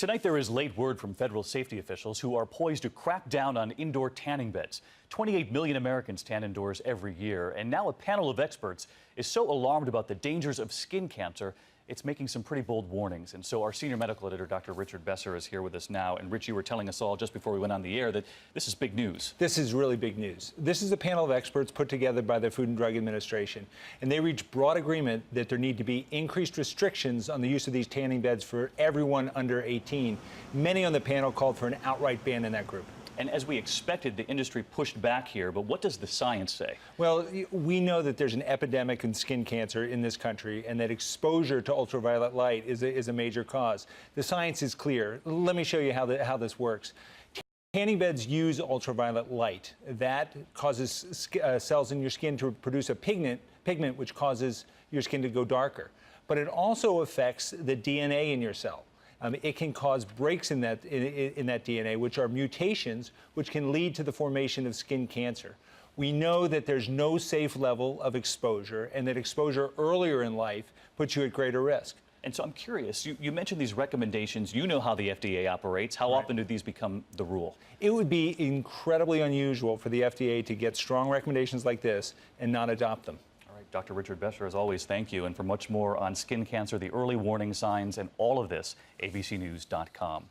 Tonight, there is late word from federal safety officials who are poised to crack down on indoor tanning beds. 28 million Americans tan indoors every year, and now a panel of experts is so alarmed about the dangers of skin cancer, it's making some pretty bold warnings. And so our senior medical editor, Dr. Richard Besser, is here with us now. And Rich, you were telling us all just before we went on the air that this is big news. This is really big news. This is a panel of experts put together by the Food and Drug Administration, and they reached broad agreement that there need to be increased restrictions on the use of these tanning beds for everyone under 18. Many on the panel called for an outright ban in that group. And as we expected, the industry pushed back here, but what does the science say? Well, we know that there's an epidemic in skin cancer in this country and that exposure to ultraviolet light is a major cause. The science is clear. Let me show you how this works. Tanning beds use ultraviolet light. That causes cells in your skin to produce a pigment which causes your skin to go darker. But it also affects the DNA in your cell. It can cause breaks in that DNA, which are mutations, which can lead to the formation of skin cancer. We know that there's no safe level of exposure, and that exposure earlier in life puts you at greater risk. And so I'm curious, you mentioned these recommendations. You know how the FDA operates. How often do these become the rule? It would be incredibly unusual for the FDA to get strong recommendations like this and not adopt them. Dr. Richard Besser, as always, thank you. And for much more on skin cancer, the early warning signs, and all of this, abcnews.com.